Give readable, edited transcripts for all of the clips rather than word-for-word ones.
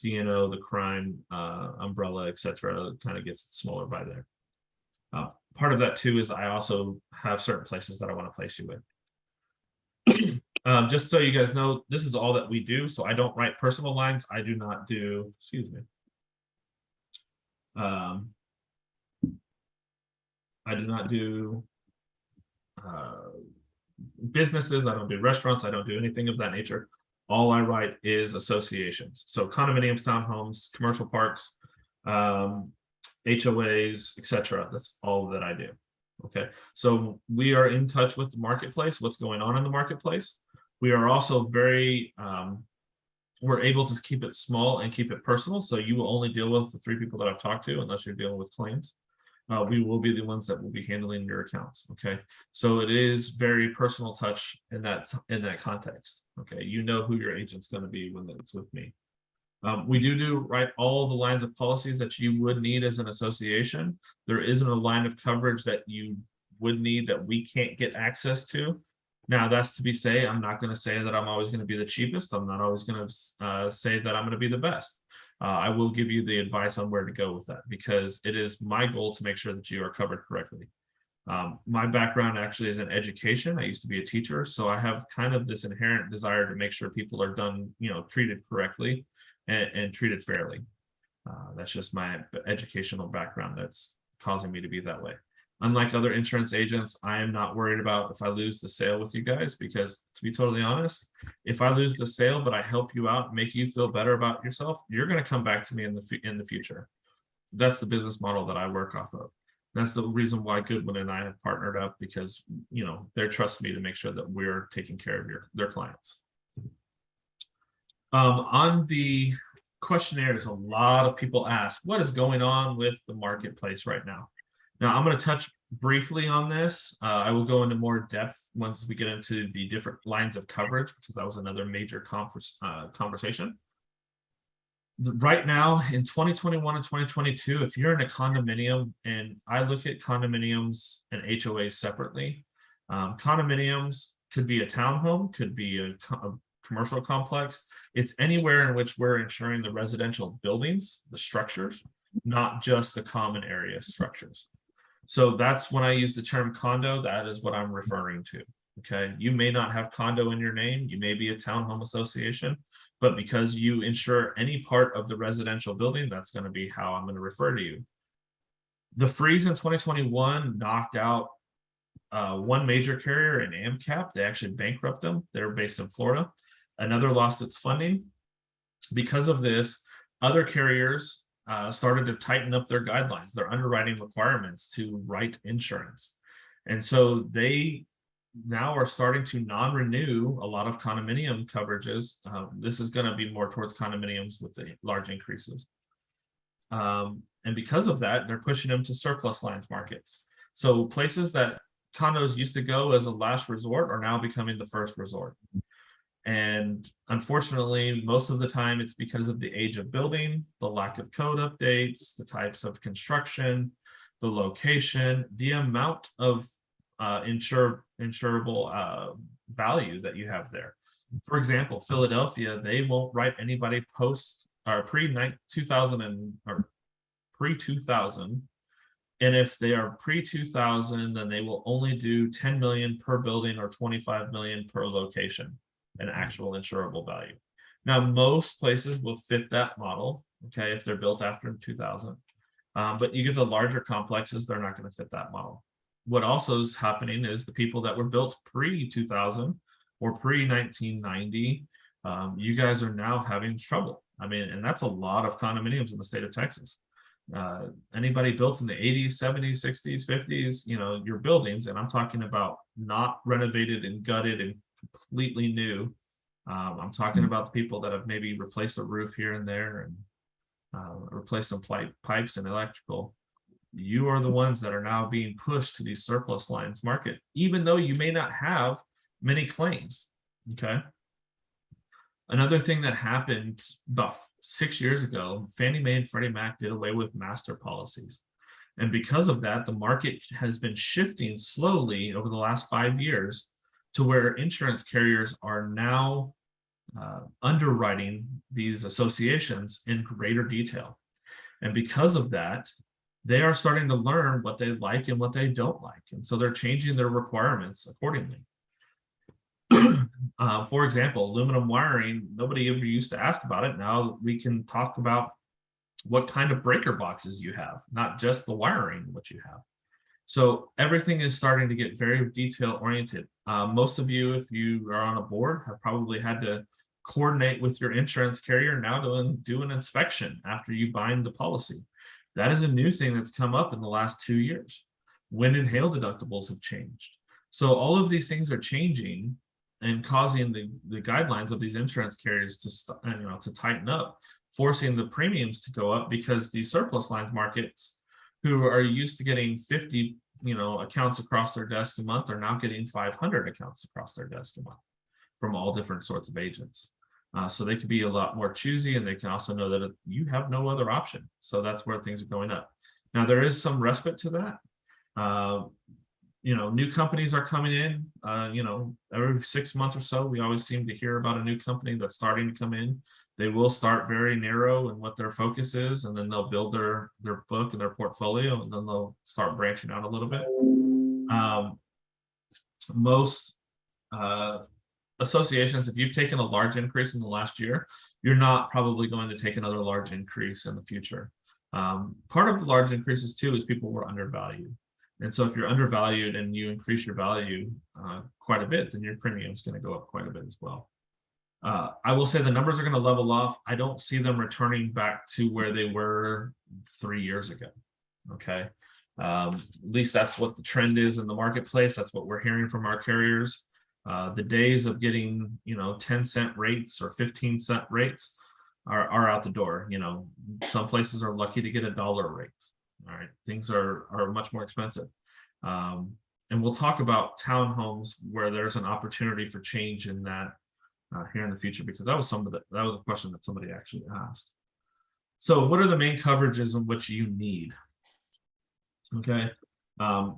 D&O, the crime umbrella, etc., kind of gets smaller by there. Part of that too is I also have certain places that I want to place you with. Just so you guys know, this is all that we do. So I don't write personal lines. I do not do, excuse me. I do not do businesses. I don't do restaurants. I don't do anything of that nature. All I write is associations. So condominiums, townhomes, commercial parks, HOAs, etc. That's all that I do. Okay, so we are in touch with the marketplace, what's going on in the marketplace. We are also very, we're able to keep it small and keep it personal. So you will only deal with the 3 people that I've talked to, unless you're dealing with claims. We will be the ones that will be handling your accounts. Okay, so it is very personal touch in that context. Okay, you know who your agent's going to be when it's with me. We do write all the lines of policies that you would need as an association. There isn't a line of coverage that you would need that we can't get access to. Now, that's to be say, I'm not going to say that I'm always going to be the cheapest. I'm not always going to say that I'm going to be the best. I will give you the advice on where to go with that, because it is my goal to make sure that you are covered correctly. My background actually is in education. I used to be a teacher, so I have kind of this inherent desire to make sure people are done, treated correctly and treated fairly. That's just my educational background that's causing me to be that way. Unlike other insurance agents, I am not worried about if I lose the sale with you guys, because to be totally honest, if I lose the sale, but I help you out, make you feel better about yourself, you're going to come back to me in the future. That's the business model that I work off of. That's the reason why Goodwin and I have partnered up, because they trust me to make sure that we're taking care of their clients. On the questionnaires, a lot of people ask, what is going on with the marketplace right now? Now, I'm going to touch briefly on this. I will go into more depth once we get into the different lines of coverage, because that was another major conversation. Right now, in 2021 and 2022, if you're in a condominium, and I look at condominiums and HOAs separately, condominiums could be a townhome, could be a commercial complex. It's anywhere in which we're insuring the residential buildings, the structures, not just the common area structures. So that's when I use the term condo, that is what I'm referring to. Okay, you may not have condo in your name, you may be a townhome association, but because you insure any part of the residential building, that's going to be how I'm going to refer to you. The freeze in 2021 knocked out one major carrier in AMCAP. They actually bankrupted them. They're based in Florida. Another lost its funding. Because of this, other carriers started to tighten up their guidelines, their underwriting requirements to write insurance. And so they now are starting to non-renew a lot of condominium coverages. This is going to be more towards condominiums with the large increases. And because of that, they're pushing them to surplus lines markets. So places that condos used to go as a last resort are now becoming the first resort. And unfortunately, most of the time it's because of the age of building, the lack of code updates, the types of construction, the location, the amount of insurable value that you have there. For example, Philadelphia, they won't write anybody post or pre-2000 or pre-2000. And if they are pre-2000, then they will only do 10 million per building or 25 million per location, an actual insurable value. Now, most places will fit that model, okay, if they're built after 2000. But you get the larger complexes, they're not going to fit that model. What also is happening is the people that were built pre-2000 or pre-1990, you guys are now having trouble. I mean, and that's a lot of condominiums in the state of Texas. Anybody built in the 80s, 70s, 60s, 50s, your buildings, and I'm talking about not renovated and gutted and completely new. I'm talking about the people that have maybe replaced a roof here and there and replaced some pipes and electrical. You are the ones that are now being pushed to these surplus lines market, even though you may not have many claims. Okay. Another thing that happened about 6 years ago, Fannie Mae and Freddie Mac did away with master policies. And because of that, the market has been shifting slowly over the last 5 years to where insurance carriers are now underwriting these associations in greater detail. And because of that, they are starting to learn what they like and what they don't like. And so they're changing their requirements accordingly. For example, aluminum wiring, nobody ever used to ask about it. Now we can talk about what kind of breaker boxes you have, not just the wiring, what you have. So everything is starting to get very detail oriented. Most of you, if you are on a board, have probably had to coordinate with your insurance carrier now to do an inspection after you bind the policy. That is a new thing that's come up in the last 2 years. Wind and hail deductibles have changed. So all of these things are changing and causing the guidelines of these insurance carriers to tighten up, forcing the premiums to go up, because these surplus lines markets who are used to getting 50 accounts across their desk a month are now getting 500 accounts across their desk a month from all different sorts of agents. So they can be a lot more choosy, and they can also know that you have no other option. So that's where things are going up. Now there is some respite to that. New companies are coming in, every 6 months or so, we always seem to hear about a new company that's starting to come in. They will start very narrow in what their focus is, and then they'll build their book and their portfolio, and then they'll start branching out a little bit. Most associations, if you've taken a large increase in the last year, you're not probably going to take another large increase in the future. Part of the large increases too is people were undervalued. And so if you're undervalued and you increase your value quite a bit, then your premium is going to go up quite a bit as well. I will say the numbers are going to level off. I don't see them returning back to where they were 3 years ago. Okay. At least that's what the trend is in the marketplace. That's what we're hearing from our carriers. The days of getting 10-cent rates or 15-cent rates are out the door. Some places are lucky to get $1 rate. All right, things are much more expensive. And we'll talk about townhomes where there's an opportunity for change in that here in the future, because that was a question that somebody actually asked. So what are the main coverages in which you need? Okay,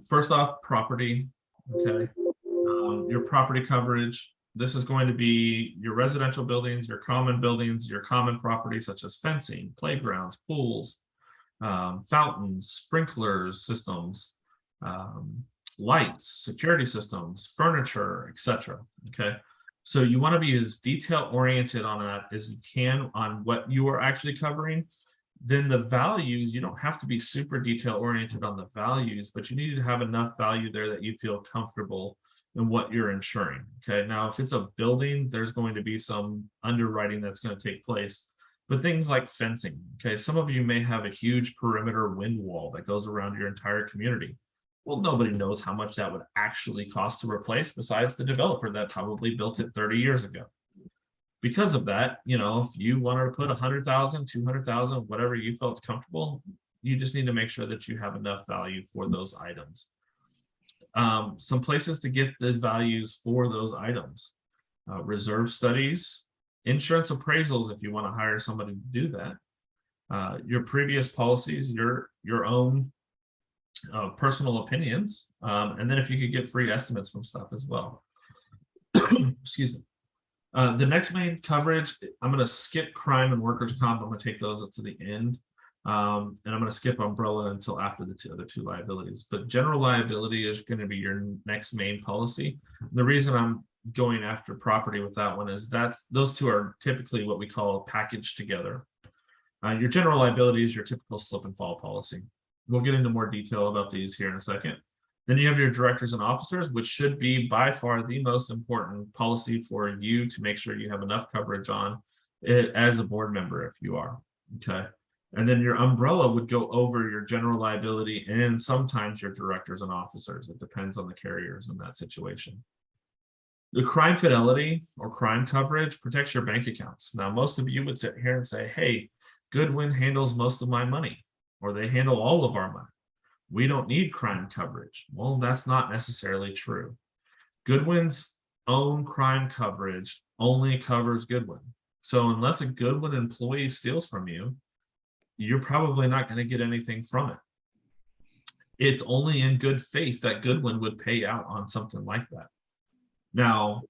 first off, property. Okay, your property coverage. This is going to be your residential buildings, your common properties such as fencing, playgrounds, pools, fountains, sprinklers systems, lights, security systems, furniture, etc. Okay, so you want to be as detail oriented on that as you can on what you are actually covering. Then the values, you don't have to be super detail oriented on the values, but you need to have enough value there that you feel comfortable in what you're insuring. Okay, now if it's a building, there's going to be some underwriting that's going to take place. But things like fencing, okay, some of you may have a huge perimeter wind wall that goes around your entire community. Well, nobody knows how much that would actually cost to replace besides the developer that probably built it 30 years ago. Because of that, if you wanted to put 100,000, 200,000, whatever you felt comfortable, you just need to make sure that you have enough value for those items. Some places to get the values for those items: reserve studies, insurance appraisals if you want to hire somebody to do that, your previous policies, your own personal opinions, and then if you could get free estimates from stuff as well. Excuse me. The next main coverage, I'm going to skip crime and workers' comp. I'm going to take those up to the end, and I'm going to skip umbrella until after the other two liabilities. But general liability is going to be your next main policy. The reason I'm going after property with that one is those two are typically what we call packaged together. Your general liability is your typical slip and fall policy. We'll get into more detail about these here in a second. Then you have your directors and officers, which should be by far the most important policy for you to make sure you have enough coverage on it as a board member if you are. Okay. And then your umbrella would go over your general liability and sometimes your directors and officers. It depends on the carriers in that situation. The crime fidelity or crime coverage protects your bank accounts. Now, most of you would sit here and say, hey, Goodwin handles most of my money, or they handle all of our money. We don't need crime coverage. Well, that's not necessarily true. Goodwin's own crime coverage only covers Goodwin. So unless a Goodwin employee steals from you, you're probably not going to get anything from it. It's only in good faith that Goodwin would pay out on something like that. Now,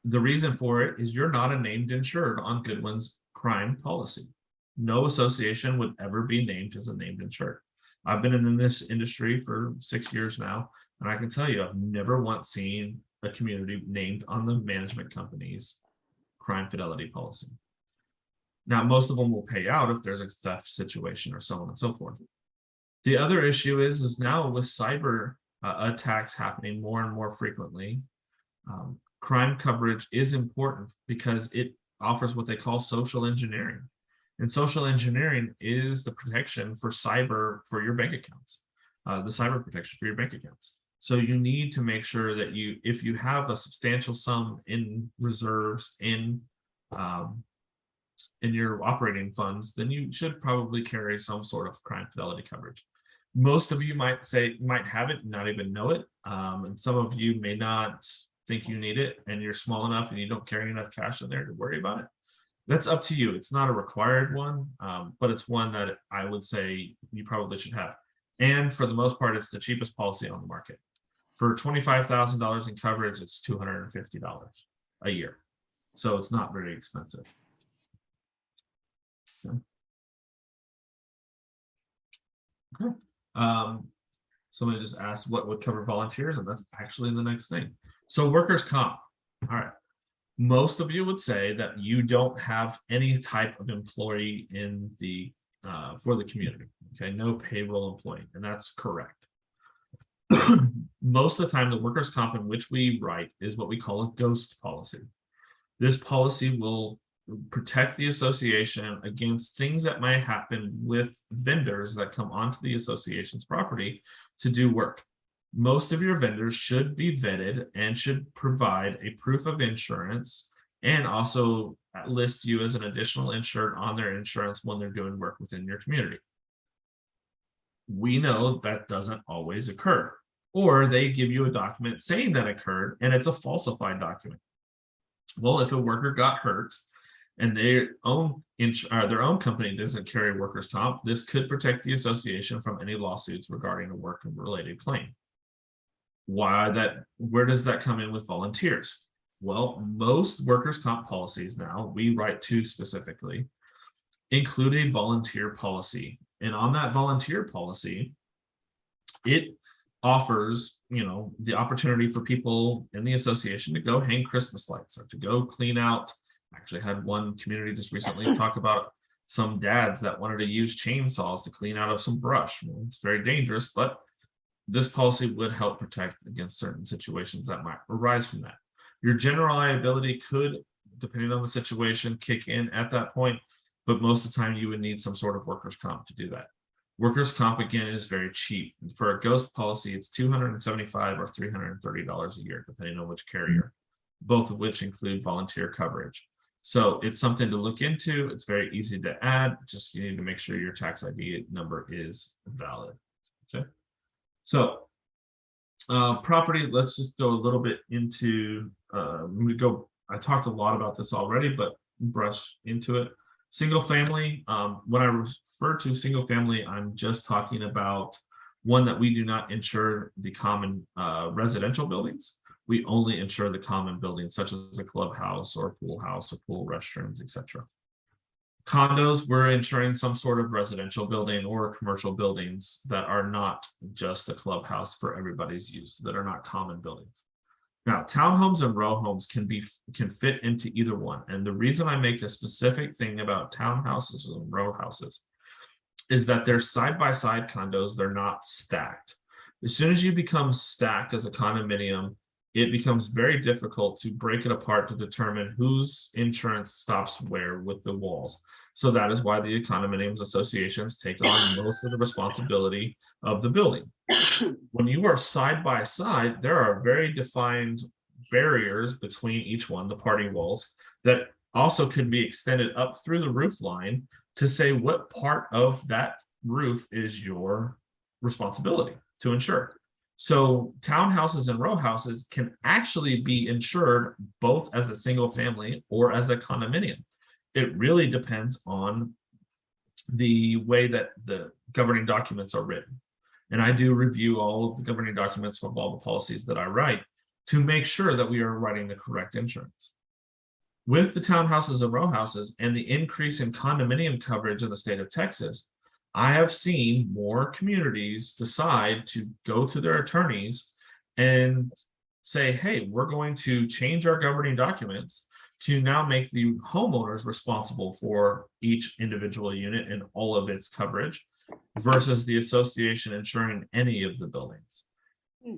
The reason for it is you're not a named insured on Goodwin's crime policy. No association would ever be named as a named insured. I've been in this industry for 6 years now, and I can tell you, I've never once seen a community named on the management company's crime fidelity policy. Now, most of them will pay out if there's a theft situation or so on and so forth. The other issue is now with cyber attacks happening more and more frequently, crime coverage is important because it offers what they call social engineering. And social engineering is the protection for cyber for your bank accounts, the cyber protection for your bank accounts. So you need to make sure that if you have a substantial sum in reserves in your operating funds, then you should probably carry some sort of crime fidelity coverage. Most of you might have it and not even know it. And some of you may not think you need it, and you're small enough and you don't carry enough cash in there to worry about it. That's up to you. It's not a required one, but it's one that I would say you probably should have. And for the most part, it's the cheapest policy on the market. For $25,000 in coverage, it's $250 a year. So it's not very expensive. Okay. Somebody just asked what would cover volunteers, and that's actually the next thing. So workers' comp. All right. Most of you would say that you don't have any type of employee in the for the community. Okay, no payroll employee, and that's correct. Most of the time, the workers' comp in which we write is what we call a ghost policy. This policy will protect the association against things that might happen with vendors that come onto the association's property to do work. Most of your vendors should be vetted and should provide a proof of insurance and also list you as an additional insured on their insurance when they're doing work within your community. We know that doesn't always occur, or they give you a document saying that occurred and it's a falsified document. Well, if a worker got hurt and their own company doesn't carry workers' comp, this could protect the association from any lawsuits regarding a work-related claim. Where does that come in with volunteers? Well, most workers' comp policies now, we write to specifically, include a volunteer policy. And on that volunteer policy, it offers, the opportunity for people in the association to go hang Christmas lights or to go clean out. Actually had one community just recently talk about some dads that wanted to use chainsaws to clean out of some brush. Well, it's very dangerous, but this policy would help protect against certain situations that might arise from that. Your general liability could, depending on the situation, kick in at that point, but most of the time you would need some sort of workers' comp to do that. Workers' comp, again, is very cheap. For a ghost policy, it's $275 or $330 a year, depending on which carrier, both of which include volunteer coverage. So it's something to look into. It's very easy to add. Just you need to make sure your tax ID number is valid. Okay. So property, let's just go a little bit into, I talked a lot about this already, but brush into it. Single family, when I refer to single family, I'm just talking about one that we do not insure the common residential buildings. We only insure the common buildings, such as a clubhouse or pool house or pool restrooms, etc. Condos, we're insuring some sort of residential building or commercial buildings that are not just a clubhouse for everybody's use, that are not common buildings. Now, townhomes and row homes can fit into either one. And the reason I make a specific thing about townhouses and row houses is that they're side-by-side condos, they're not stacked. As soon as you become stacked as a condominium, it becomes very difficult to break it apart to determine whose insurance stops where with the walls. So that is why the condominiums associations take on most of the responsibility of the building. When you are side by side, there are very defined barriers between each one, the party walls, that also could be extended up through the roof line to say what part of that roof is your responsibility to insure. So townhouses and row houses can actually be insured both as a single family or as a condominium. It really depends on the way that the governing documents are written. And I do review all of the governing documents for all the policies that I write to make sure that we are writing the correct insurance. With the townhouses and row houses and the increase in condominium coverage in the state of Texas, I have seen more communities decide to go to their attorneys and say, hey, we're going to change our governing documents to now make the homeowners responsible for each individual unit and all of its coverage versus the association insuring any of the buildings.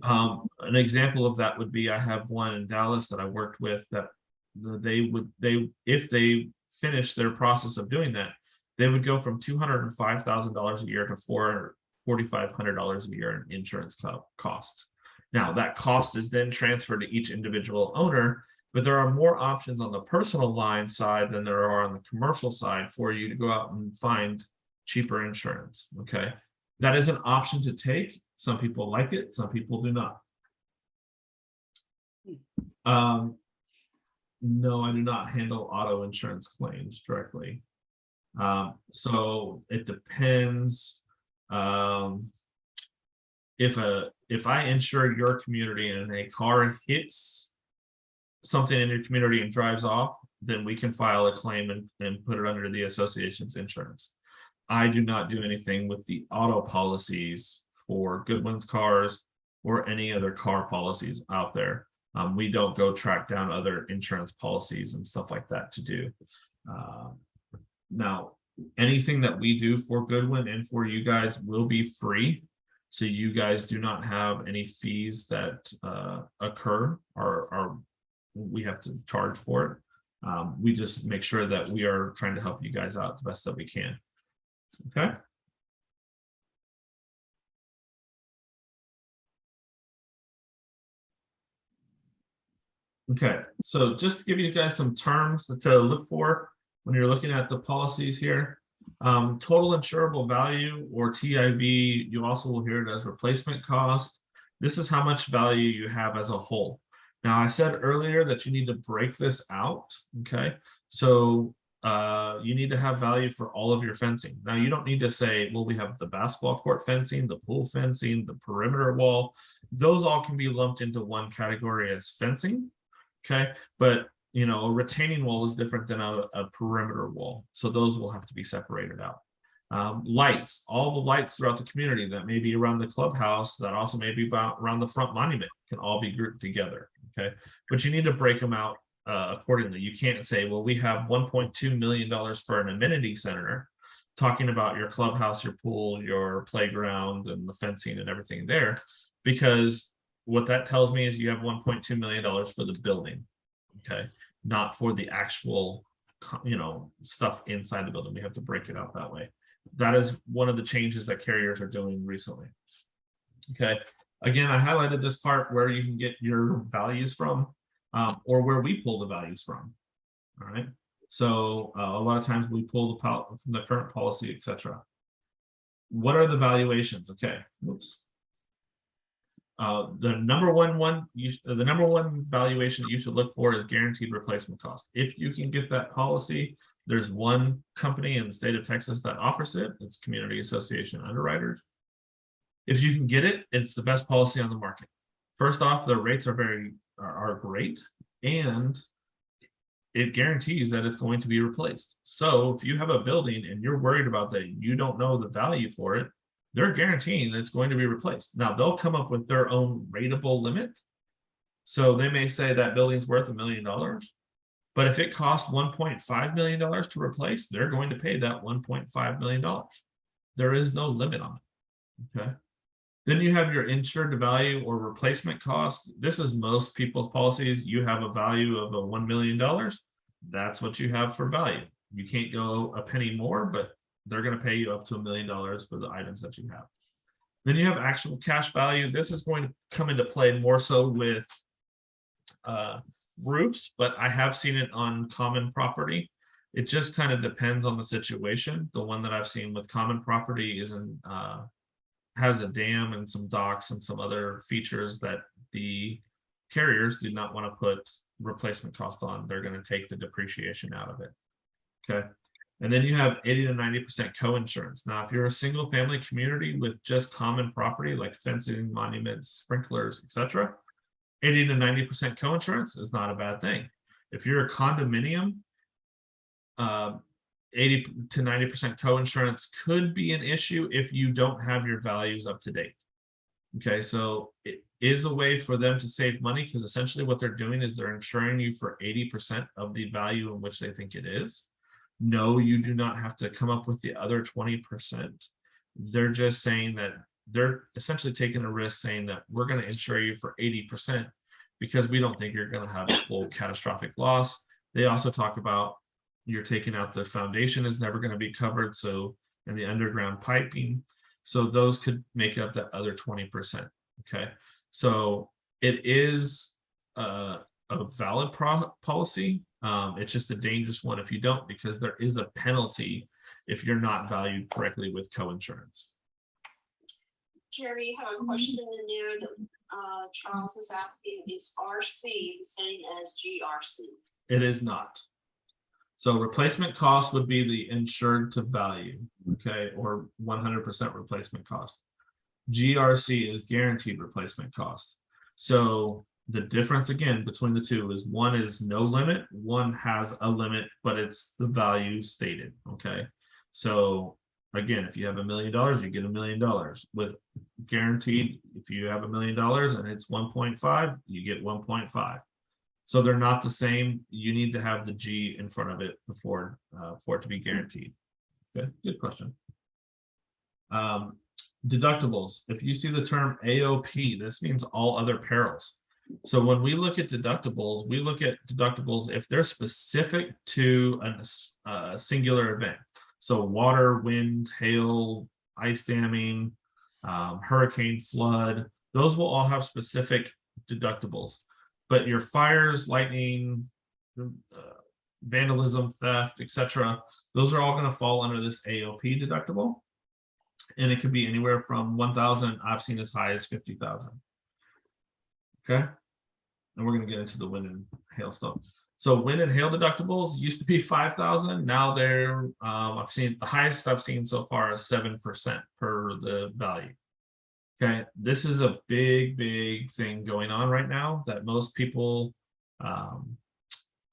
An example of that would be, I have one in Dallas that I worked with that if they finish their process of doing that, they would go from $205,000 a year to $4,500 a year in insurance costs. Now that cost is then transferred to each individual owner, but there are more options on the personal line side than there are on the commercial side for you to go out and find cheaper insurance. Okay, that is an option to take. Some people like it, some people do not. No, I do not handle auto insurance claims directly. So it depends. If I insure your community and a car hits something in your community and drives off, then we can file a claim and put it under the association's insurance. I do not do anything with the auto policies for Goodwin's cars or any other car policies out there. We don't go track down other insurance policies and stuff like that to do. Now, anything that we do for Goodwin and for you guys will be free. So you guys do not have any fees that occur or we have to charge for it. We just make sure that we are trying to help you guys out the best that we can. Okay. Okay, so just to give you guys some terms to look for when you're looking at the policies here. Total insurable value, or TIV, you also will hear it as replacement cost. This is how much value you have as a whole. Now, I said earlier that you need to break this out, okay? So you need to have value for all of your fencing. Now, you don't need to say, well, we have the basketball court fencing, the pool fencing, the perimeter wall. Those all can be lumped into one category as fencing. Okay, but you know, a retaining wall is different than a perimeter wall, so those will have to be separated out. Lights, all the lights throughout the community that may be around the clubhouse, that also may be around the front monument, can all be grouped together. Okay, but you need to break them out accordingly. You can't say, well, we have $1.2 million for an amenity center, talking about your clubhouse, your pool, your playground, and the fencing and everything there, because what that tells me is you have $1.2 million for the building, okay, not for the actual, you know, stuff inside the building. We have to break it out that way. That is one of the changes that carriers are doing recently. Okay, again, I highlighted this part where you can get your values from, or where we pull the values from. All right, so a lot of times we pull from the current policy, etc. What are the valuations? Okay, whoops. The number one valuation that you should look for is guaranteed replacement cost. If you can get that policy, there's one company in the state of Texas that offers it. It's Community Association Underwriters. If you can get it, it's the best policy on the market. First off, the rates are great, and it guarantees that it's going to be replaced. So if you have a building and you're worried about that, you don't know the value for it, they're guaranteeing that it's going to be replaced. Now, they'll come up with their own rateable limit. So they may say that building's worth $1 million, but if it costs $1.5 million to replace, they're going to pay that $1.5 million. There is no limit on it, okay? Then you have your insured to value or replacement cost. This is most people's policies. You have a value of $1 million. That's what you have for value. You can't go a penny more, but they're going to pay you up to $1 million for the items that you have. Then you have actual cash value. This is going to come into play more so with roofs, but I have seen it on common property. It just kind of depends on the situation. The one that I've seen with common property is has a dam and some docks and some other features that the carriers do not want to put replacement cost on. They're going to take the depreciation out of it. Okay. And then you have 80 to 90% co-insurance. Now, if you're a single family community with just common property like fencing, monuments, sprinklers, etc., 80 to 90% co-insurance is not a bad thing. If you're a condominium, 80 to 90% co-insurance could be an issue if you don't have your values up to date. Okay, so it is a way for them to save money, because essentially what they're doing is they're insuring you for 80% of the value in which they think it is. No, you do not have to come up with the other 20%. They're just saying that they're essentially taking a risk, saying that we're going to insure you for 80% because we don't think you're going to have a full catastrophic loss. They also talk about you're taking out the foundation is never going to be covered, so, and the underground piping. So those could make up that other 20%. Okay, so it is a valid policy. It's just a dangerous one if you don't, because there is a penalty if you're not valued correctly with co-insurance. Jerry, you have a question in there that Charles is asking. Is RC the same as GRC? It is not. So replacement cost would be the insured to value, okay, or 100% replacement cost. GRC is guaranteed replacement cost. So the difference again between the two is one is no limit, one has a limit, but it's the value stated, okay? So again, if you have $1 million, you get $1 million. With guaranteed, if you have $1 million and it's 1.5, you get 1.5. So they're not the same. You need to have the G in front of it before for it to be guaranteed. Okay, good question. Deductibles. If you see the term AOP, this means all other perils. So when we look at deductibles, we look at deductibles if they're specific to a singular event. So water, wind, hail, ice damming, hurricane, flood, those will all have specific deductibles. But your fires, lightning, vandalism, theft, etc., those are all going to fall under this AOP deductible. And it could be anywhere from 1,000, I've seen as high as 50,000. Okay. And we're going to get into the wind and hail stuff. So wind and hail deductibles used to be 5,000. Now they're, I've seen the highest I've seen so far is 7% per the value. Okay, this is a big thing going on right now that most people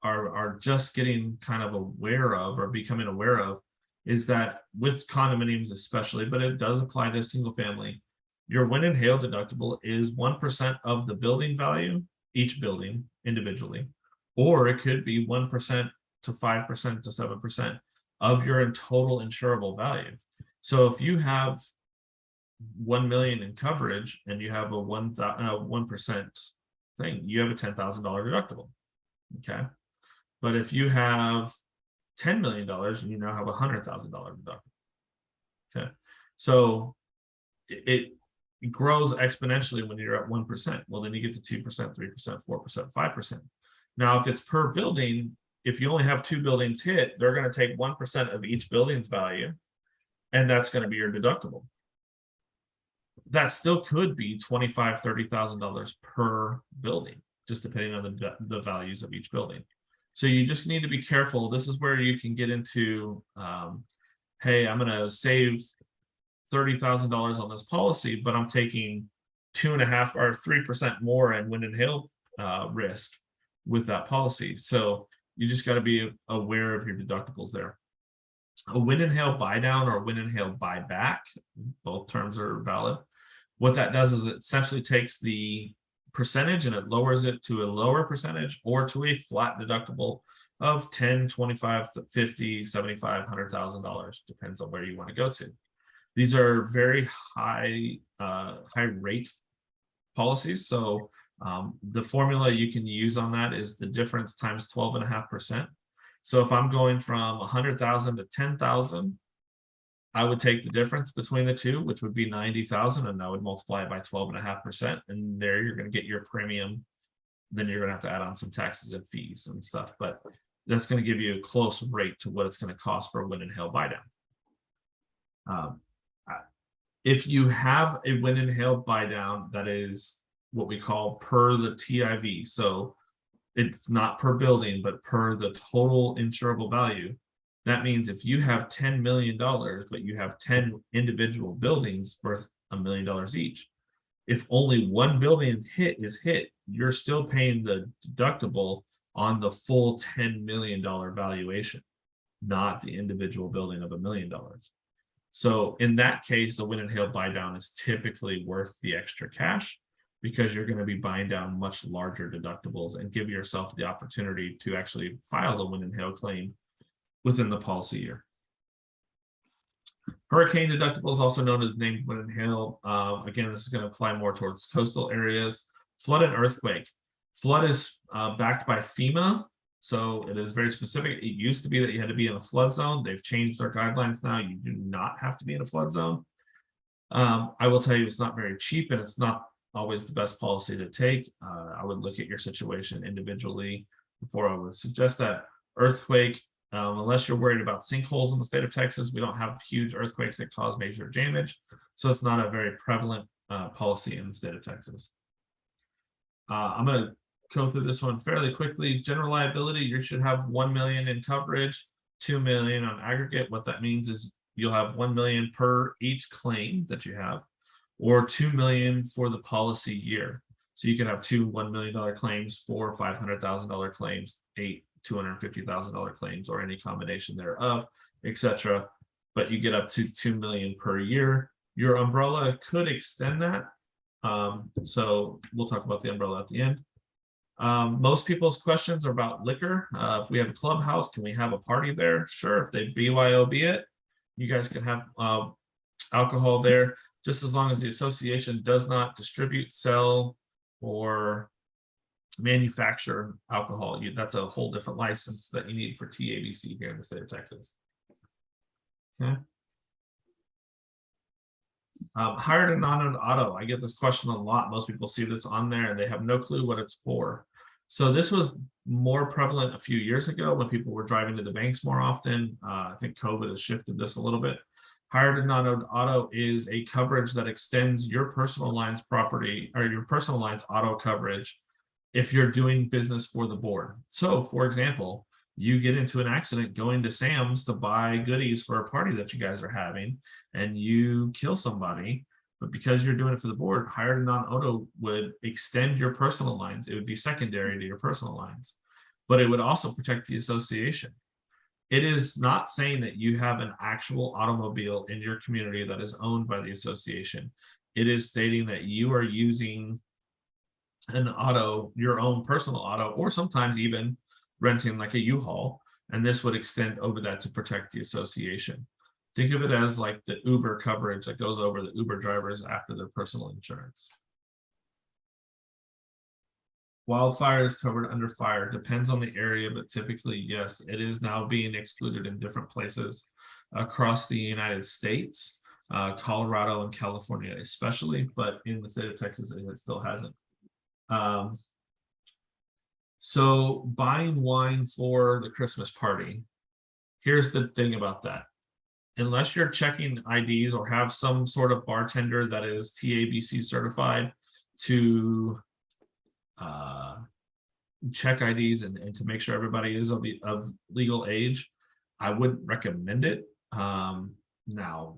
are just getting kind of aware of, or becoming aware of, is that with condominiums especially, but it does apply to single family, your wind and hail deductible is 1% of the building value, each building individually, or it could be 1% to 5% to 7% of your total insurable value. So if you have 1 million in coverage and you have a 1% thing, you have a $10,000 deductible. Okay, but if you have $10 million and you now have a $100,000 deductible. Okay, so it grows exponentially when you're at 1%. Well, then you get to 2%, 3%, 4%, 5%. Now, if it's per building, if you only have 2 buildings hit, they're going to take 1% of each building's value, and that's going to be your deductible. That still could be $25,000, $30,000 per building, just depending on the values of each building. So you just need to be careful. This is where you can get into, hey, I'm going to save $30,000 on this policy, but I'm taking 2.5 or 3% more in wind and hail risk with that policy. So you just got to be aware of your deductibles there. A wind and hail buy down or wind and hail buy back, both terms are valid. What that does is it essentially takes the percentage and it lowers it to a lower percentage or to a flat deductible of 10, 25, 50, 75, $100,000, depends on where you want to go to. These are very high rate policies. So the formula you can use on that is the difference times 12.5%. So if I'm going from 100,000 to 10,000, I would take the difference between the two, which would be 90,000, and I would multiply it by 12.5%. And there you're going to get your premium. Then you're going to have to add on some taxes and fees and stuff, but that's going to give you a close rate to what it's going to cost for a wind and hail buy down. If you have a wind and hail buy down, that is what we call per the TIV. So it's not per building, but per the total insurable value. That means if you have $10 million, but you have 10 individual buildings worth $1 million each, if only one building is hit, you're still paying the deductible on the full $10 million valuation, not the individual building of $1 million. So in that case, the wind and hail buy down is typically worth the extra cash, because you're going to be buying down much larger deductibles and give yourself the opportunity to actually file a wind and hail claim within the policy year. Hurricane deductible is also known as named wind and hail. Again, this is going to apply more towards coastal areas. Flood and earthquake. Flood is backed by FEMA, so it is very specific. It used to be that you had to be in a flood zone. They've changed their guidelines now. You do not have to be in a flood zone. I will tell you, it's not very cheap, and it's not always the best policy to take. I would look at your situation individually before I would suggest that. Earthquake, unless you're worried about sinkholes in the state of Texas, we don't have huge earthquakes that cause major damage, so it's not a very prevalent policy in the state of Texas. I'm going to go through this one fairly quickly. General liability, you should have 1 million in coverage, 2 million on aggregate. What that means is you'll have 1 million per each claim that you have, or 2 million for the policy year. So you can have two $1 million claims, 4 $500,000 claims, 8 $250,000 claims, or any combination thereof, etc. But you get up to 2 million per year. Your umbrella could extend that. So we'll talk about the umbrella at the end. Most people's questions are about liquor. If we have a clubhouse, can we have a party there? Sure. If they BYOB it, you guys can have alcohol there, just as long as the association does not distribute, sell, or manufacture alcohol. That's a whole different license that you need for TABC here in the state of Texas. Okay. Hired and non-owned auto. I get this question a lot. Most people see this on there and they have no clue what it's for. So this was more prevalent a few years ago when people were driving to the banks more often. I think COVID has shifted this a little bit. Hired and non-owned auto is a coverage that extends your personal lines property, or your personal lines auto coverage, if you're doing business for the board. So for example, you get into an accident going to Sam's to buy goodies for a party that you guys are having, and you kill somebody, but because you're doing it for the board, hired and non-auto would extend your personal lines. It would be secondary to your personal lines, but it would also protect the association. It is not saying that you have an actual automobile in your community that is owned by the association. It is stating that you are using an auto, your own personal auto, or sometimes even renting like a U-Haul, and this would extend over that to protect the association. Think of it as like the Uber coverage that goes over the Uber drivers after their personal insurance. Wildfire is covered under fire. Depends on the area, but typically, yes, it is now being excluded in different places across the United States, Colorado and California especially, but in the state of Texas, it still hasn't. So buying wine for the Christmas party, here's the thing about that. Unless you're checking IDs or have some sort of bartender that is TABC certified to check IDs and to make sure everybody is of legal age, I wouldn't recommend it. Now,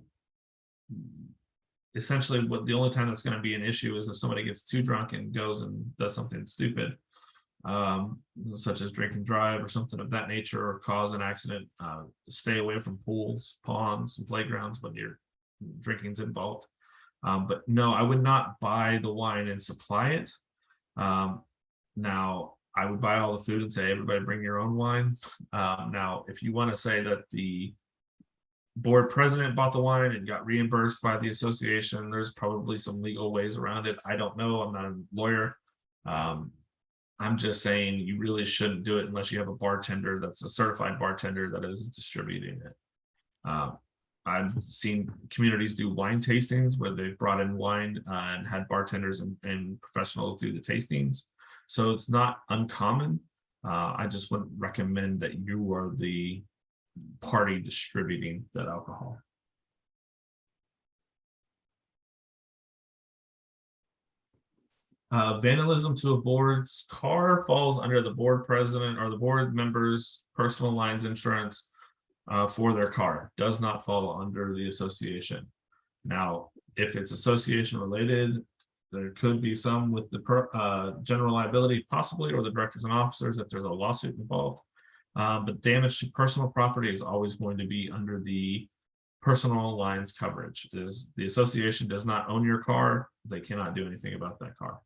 essentially, the only time that's going to be an issue is if somebody gets too drunk and goes and does something stupid, such as drink and drive or something of that nature, or cause an accident. Stay away from pools, ponds, and playgrounds when your drinking's involved. But no, I would not buy the wine and supply it. Now, I would buy all the food and say, everybody bring your own wine. Now, if you want to say that the board president bought the wine and got reimbursed by the association, there's probably some legal ways around it. I don't know. I'm not a lawyer. I'm just saying you really shouldn't do it unless you have a bartender that's a certified bartender that is distributing it. I've seen communities do wine tastings where they've brought in wine and had bartenders and professionals do the tastings. So it's not uncommon. I just wouldn't recommend that you are the party distributing that alcohol. Vandalism to a board's car falls under the board president or the board members' personal lines insurance for their car. Does not fall under the association. Now, if it's association related, There could be some with the general liability possibly, or the directors and officers if there's a lawsuit involved. But damage to personal property is always going to be under the personal lines coverage. Is the association does not own your car, they cannot do anything about that car.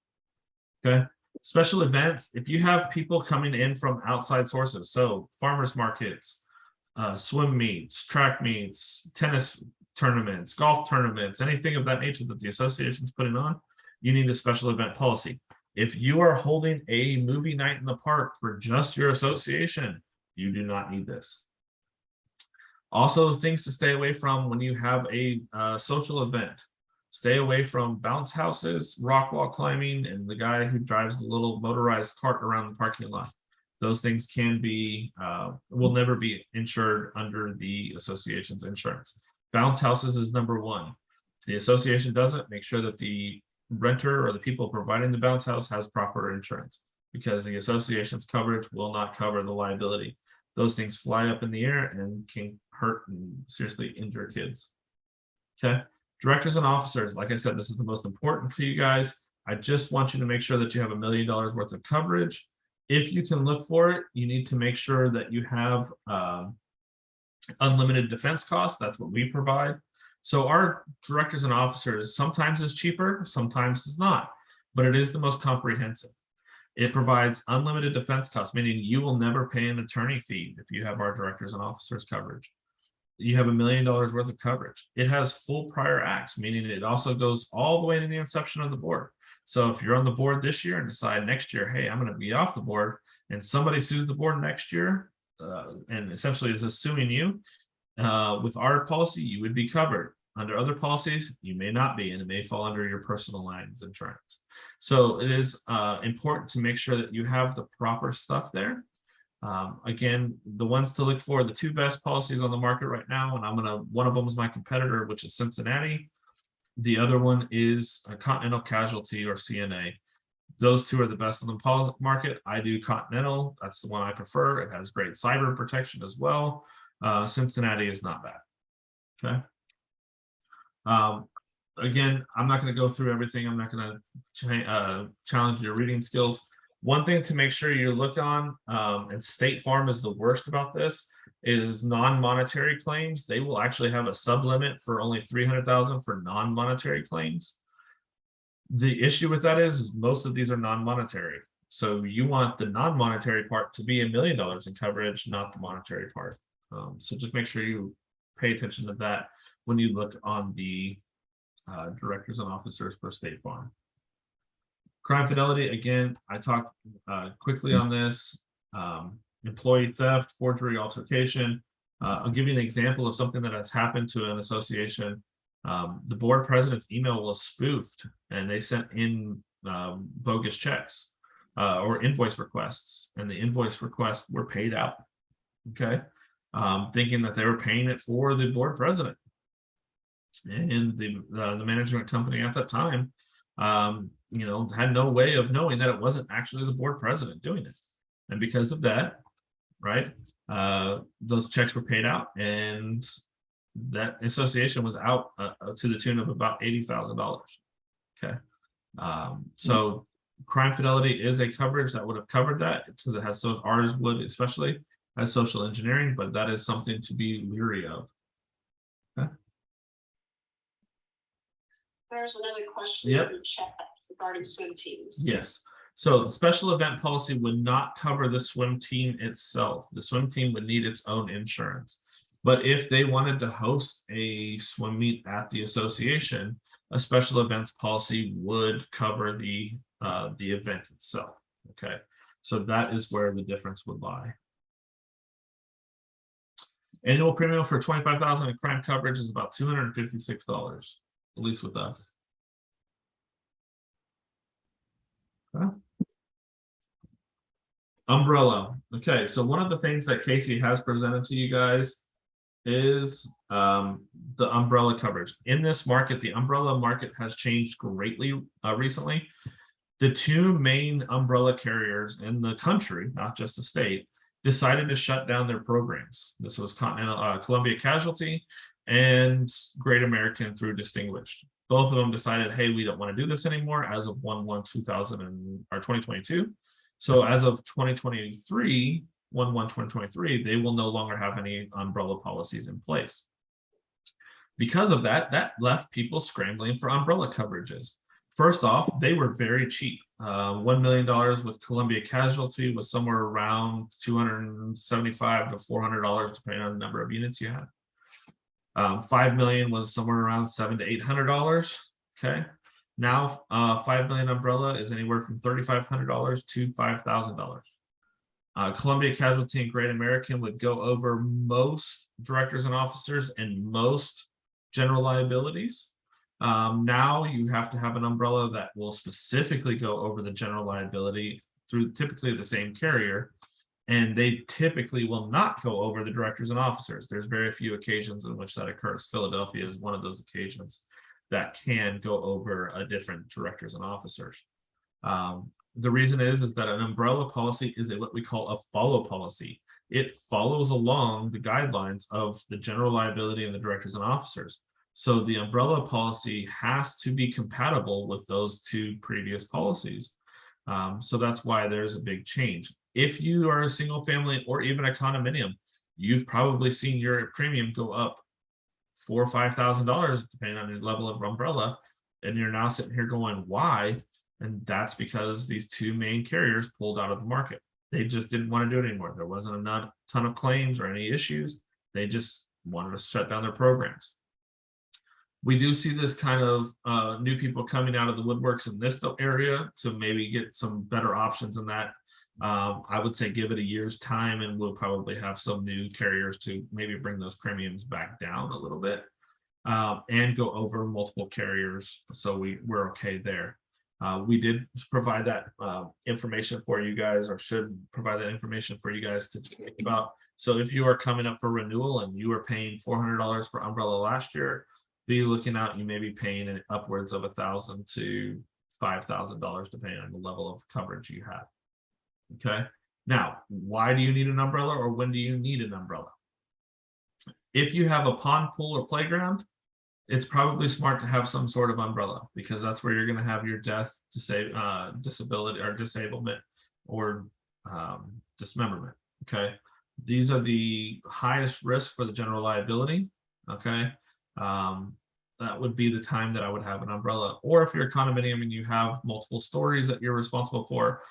Okay. Special events, if you have people coming in from outside sources, so farmers markets, swim meets, track meets, tennis tournaments, golf tournaments, anything of that nature that the association is putting on, you need a special event policy. If you are holding a movie night in the park for just your association, you do not need this. Also, things to stay away from when you have a social event. Stay away from bounce houses, rock wall climbing, and the guy who drives the little motorized cart around the parking lot. Those things can be, will never be insured under the association's insurance. Bounce houses is number one. If the association doesn't, make sure that the renter or the people providing the bounce house has proper insurance, because the association's coverage will not cover the liability. Those things fly up in the air and can hurt and seriously injure kids. Okay. Directors and officers, like I said, this is the most important for you guys. I just want you to make sure that you have $1 million worth of coverage. If you can look for it, you need to make sure that you have unlimited defense costs. That's what we provide. So our directors and officers sometimes is cheaper, sometimes is not, but it is the most comprehensive. It provides unlimited defense costs, meaning you will never pay an attorney fee if you have our directors and officers coverage. You have $1 million worth of coverage. It has full prior acts, meaning it also goes all the way to the inception of the board. So if you're on the board this year and decide next year, hey, I'm going to be off the board, and somebody sues the board next year and essentially is suing you, with our policy, you would be covered. Under other policies, you may not be, and it may fall under your personal lines insurance. So it is important to make sure that you have the proper stuff there. Again, the ones to look for, the two best policies on the market right now, and one of them is my competitor, which is Cincinnati. The other one is a Continental Casualty, or CNA. Those two are the best on the market. I do Continental. That's the one I prefer. It has great cyber protection as well. Cincinnati is not bad. Okay. Again, I'm not going to go through everything. I'm not going to challenge your reading skills. One thing to make sure you look on, and State Farm is the worst about this, is non-monetary claims. They will actually have a sublimit for only $300,000 for non-monetary claims. The issue with that is most of these are non-monetary. So you want the non-monetary part to be $1 million in coverage, not the monetary part. So just make sure you pay attention to that when you look on the directors and officers for State Farm. Crime fidelity, again, I talked quickly on this. Employee theft, forgery, altercation. I'll give you an example of something that has happened to an association. The board president's email was spoofed, and they sent in bogus checks or invoice requests, and the invoice requests were paid out. Okay, thinking that they were paying it for the board president, and the management company at that time, you know, had no way of knowing that it wasn't actually the board president doing it, and because of that, right, those checks were paid out, and that association was out to the tune of about $80,000. Okay, so crime fidelity is a coverage that would have covered that, because it has, so ours would especially, has social engineering, but that is something to be leery of. Okay. There's another question in the chat regarding swim teams. Yes. So the special event policy would not cover the swim team itself. The swim team would need its own insurance. But if they wanted to host a swim meet at the association, a special events policy would cover the event itself. Okay. So that is where the difference would lie. Annual premium for $25,000 in crime coverage is about $256, at least with us. Okay. Umbrella. Okay, so one of the things that Casey has presented to you guys is the umbrella coverage. In this market, the umbrella market has changed greatly recently. The two main umbrella carriers in the country, not just the state, decided to shut down their programs. This was Columbia Casualty and Great American through Distinguished. Both of them decided, hey, we don't want to do this anymore as of 2022. So as of 2023, 2023, they will no longer have any umbrella policies in place. Because of that, that left people scrambling for umbrella coverages. First off, they were very cheap. $1 million with Columbia Casualty was somewhere around $275 to $400, depending on the number of units you had. 5 million was somewhere around $700 to $800. Okay, now 5 million umbrella is anywhere from $3,500 to $5,000. Columbia Casualty and Great American would go over most directors and officers and most general liabilities. Now you have to have an umbrella that will specifically go over the general liability through typically the same carrier, and they typically will not go over the directors and officers. There's very few occasions in which that occurs. Philadelphia is one of those occasions that can go over a different directors and officers. The reason is that an umbrella policy is what we call a follow policy. It follows along the guidelines of the general liability and the directors and officers. So the umbrella policy has to be compatible with those two previous policies. So that's why there's a big change. If you are a single family or even a condominium, you've probably seen your premium go up $4,000 or $5,000 depending on your level of umbrella, and you're now sitting here going, why? And that's because these two main carriers pulled out of the market. They just didn't want to do it anymore. There wasn't a ton of claims or any issues. They just wanted to shut down their programs. We do see this kind of new people coming out of the woodworks in this area to maybe get some better options in that. I would say give it a year's time and we'll probably have some new carriers to maybe bring those premiums back down a little bit and go over multiple carriers. So we're okay there. We did provide that information for you guys, or should provide that information for you guys to think about. So if you are coming up for renewal and you were paying $400 for umbrella last year, be looking out, you may be paying upwards of $1,000 to $5,000 depending on the level of coverage you have. Okay, now why do you need an umbrella, or when do you need an umbrella? If you have a pond, pool, or playground, it's probably smart to have some sort of umbrella, because that's where you're going to have your death, disability or disablement or dismemberment. Okay, these are the highest risk for the general liability. Okay, that would be the time that I would have an umbrella. Or if you're a condominium and you have multiple stories that you're responsible for,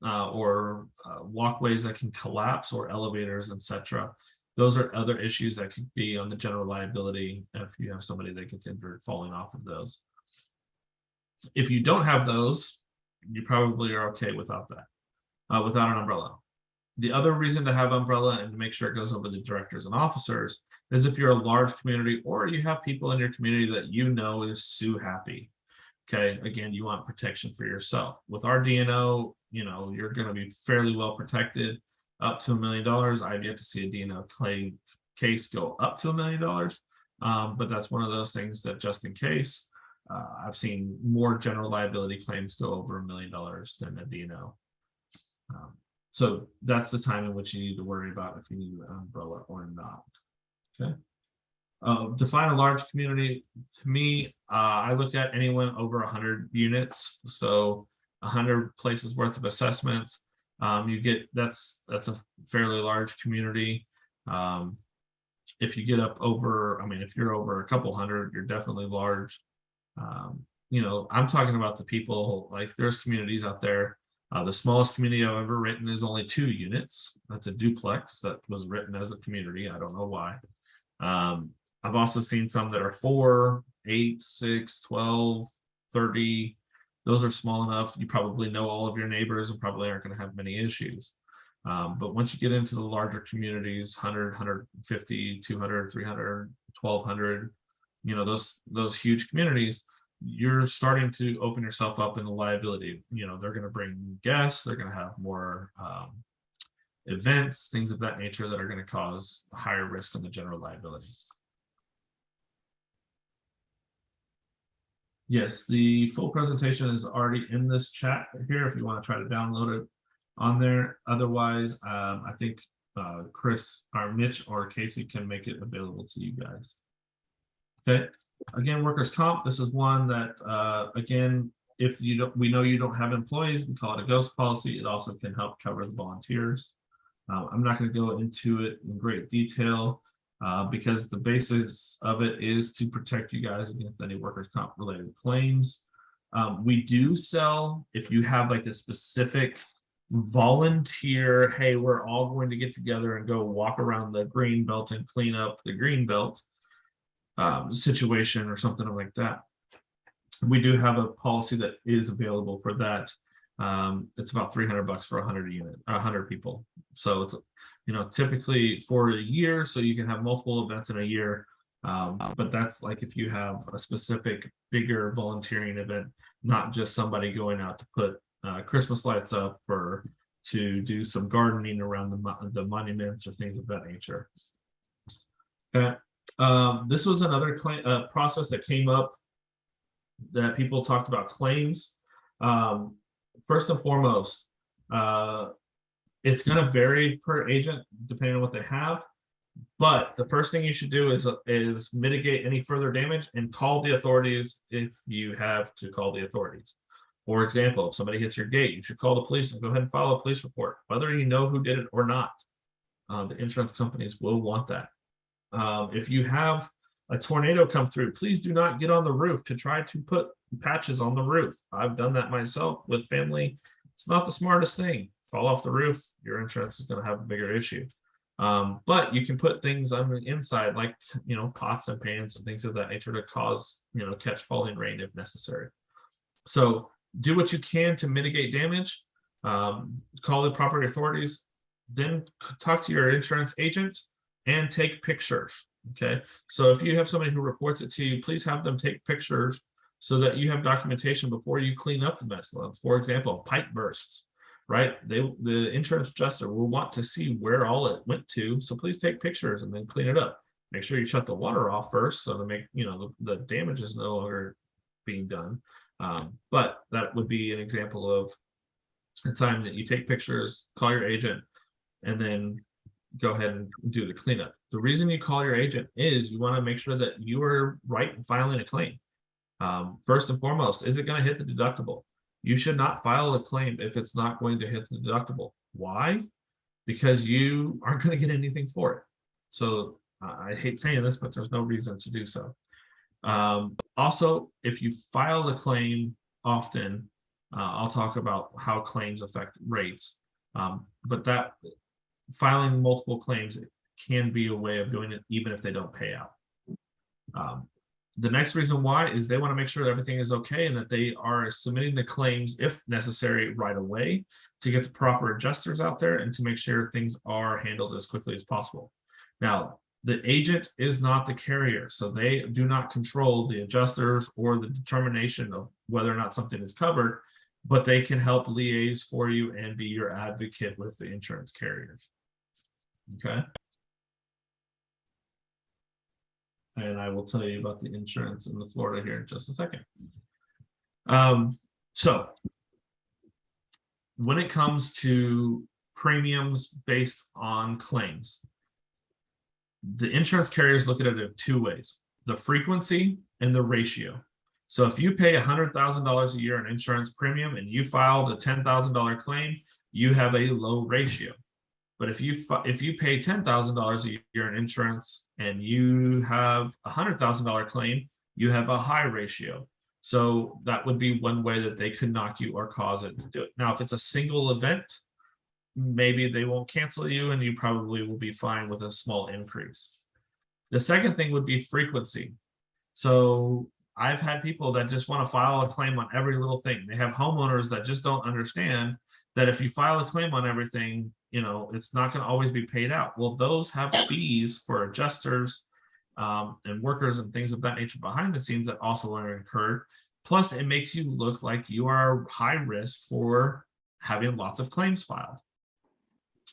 or walkways that can collapse, or elevators, etc. Those are other issues that could be on the general liability if you have somebody that gets injured falling off of those. If you don't have those, you probably are okay without that, without an umbrella. The other reason to have umbrella and to make sure it goes over the directors and officers is if you're a large community, or you have people in your community that you know is sue happy. Okay, again, you want protection for yourself. With our D&O, you know, you're going to be fairly well protected up to $1 million. I've yet to see a D&O claim case go up to $1 million, but that's one of those things that just in case. I've seen more general liability claims go over $1 million than a D&O. So that's the time in which you need to worry about if you need an umbrella or not. Okay. Define a large community. To me, I look at anyone over 100 units. So 100 places worth of assessments. You get that's a fairly large community. If you get up over, I mean, if you're over a couple hundred, you're definitely large. You know, I'm talking about the people, like there's communities out there. The smallest community I've ever written is only 2 units. That's a duplex that was written as a community. I don't know why. I've also seen some that are 4, 8, 6, 12, 30. Those are small enough. You probably know all of your neighbors and probably aren't going to have many issues. But once you get into the larger communities, 100, 150, 200, 300, 1,200, you know, those huge communities, you're starting to open yourself up in the liability. You know, they're going to bring guests, they're going to have more events, things of that nature that are going to cause a higher risk on the general liability. Yes, the full presentation is already in this chat here if you want to try to download it on there. Otherwise, I think Chris or Mitch or Casey can make it available to you guys. Okay, Again, workers' comp, this is one that, again, if you don't, we know you don't have employees, we call it a ghost policy. It also can help cover the volunteers. I'm not going to go into it in great detail because the basis of it is to protect you guys against any workers' comp related claims. We do sell, if you have like a specific volunteer, hey, we're all going to get together and go walk around the green belt and clean up the green belt situation or something like that. We do have a policy that is available for that. It's about $300 for 100 people. So it's, you know, typically for a year, so you can have multiple events in a year. But that's like if you have a specific bigger volunteering event, not just somebody going out to put Christmas lights up or to do some gardening around the monuments or things of that nature. Okay. This was another process that came up that people talked about claims. First and foremost, it's going to vary per agent depending on what they have. But the first thing you should do is mitigate any further damage and call the authorities if you have to call the authorities. For example, if somebody hits your gate, you should call the police and go ahead and file a police report, whether you know who did it or not. The insurance companies will want that. If you have a tornado come through, please do not get on the roof to try to put patches on the roof. I've done that myself with family. It's not the smartest thing. Fall off the roof, your insurance is going to have a bigger issue. But you can put things on the inside, like, you know, pots and pans and things of that nature to cause, you know, catch falling rain if necessary. So do what you can to mitigate damage. Call the property authorities, then talk to your insurance agent and take pictures. Okay, so if you have somebody who reports it to you, please have them take pictures so that you have documentation before you clean up the mess. For example, pipe bursts, right? The insurance adjuster will want to see where all it went to, so please take pictures and then clean it up. Make sure you shut the water off first so to make, you know, the damage is no longer being done. But that would be an example of a time that you take pictures, call your agent, and then go ahead and do the cleanup. The reason you call your agent is you want to make sure that you are right in filing a claim. First and foremost, is it going to hit the deductible? You should not file a claim if it's not going to hit the deductible. Why? Because you aren't going to get anything for it. So I hate saying this, but there's no reason to do so. Also, if you file a claim often, I'll talk about how claims affect rates. But that filing multiple claims can be a way of doing it, even if they don't pay out. The next reason why is they want to make sure that everything is okay and that they are submitting the claims, if necessary, right away to get the proper adjusters out there and to make sure things are handled as quickly as possible. Now, the agent is not the carrier, so they do not control the adjusters or the determination of whether or not something is covered, but they can help liaise for you and be your advocate with the insurance carriers. Okay. And I will tell you about the insurance in the Florida here in just a second. So when it comes to premiums based on claims, the insurance carriers look at it in two ways: the frequency and the ratio. So if you pay $100,000 a year in insurance premium and you filed a $10,000 claim, you have a low ratio. But if you pay $10,000 a year in insurance and you have a $100,000 claim, you have a high ratio. So that would be one way that they could knock you or cause it to do it. Now, if it's a single event, maybe they won't cancel you and you probably will be fine with a small increase. The second thing would be frequency. So I've had people that just want to file a claim on every little thing. They have homeowners that just don't understand that if you file a claim on everything, you know, it's not going to always be paid out. Well, those have fees for adjusters and workers and things of that nature behind the scenes that also are incurred. Plus, it makes you look like you are high risk for having lots of claims filed.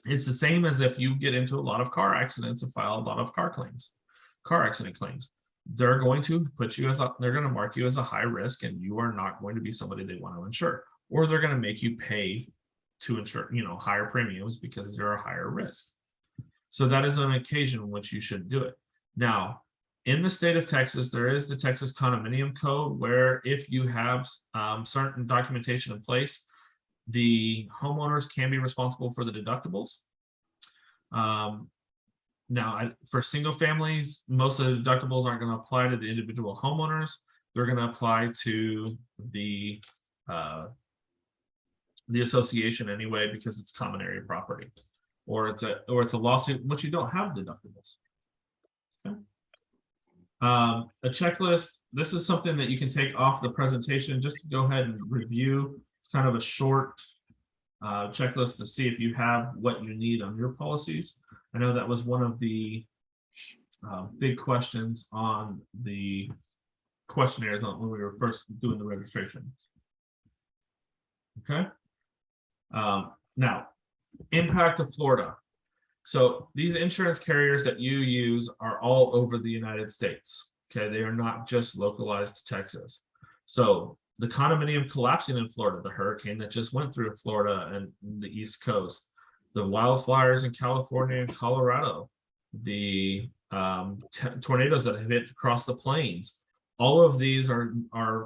It's the same as if you get into a lot of car accidents and file a lot of car accident claims. They're going to put you they're going to mark you as a high risk, and you are not going to be somebody they want to insure, or they're going to make you pay to insure, you know, higher premiums because they're a higher risk. So that is an occasion in which you should do it. Now, in the state of Texas, there is the Texas Condominium Code, where if you have certain documentation in place, the homeowners can be responsible for the deductibles. Now, for single families, most of the deductibles aren't going to apply to the individual homeowners. They're going to apply to the association anyway, because it's common area property, or it's a lawsuit in which you don't have deductibles. Okay. A checklist. This is something that you can take off the presentation just to go ahead and review. It's kind of a short checklist to see if you have what you need on your policies. I know that was one of the big questions on the questionnaires when we were first doing the registration. Okay. Now, impact of Florida. So these insurance carriers that you use are all over the United States. Okay, they are not just localized to Texas. So the condominium collapsing in Florida, the hurricane that just went through Florida and the East Coast, the wildfires in California and Colorado, the tornadoes that have hit across the plains, all of these are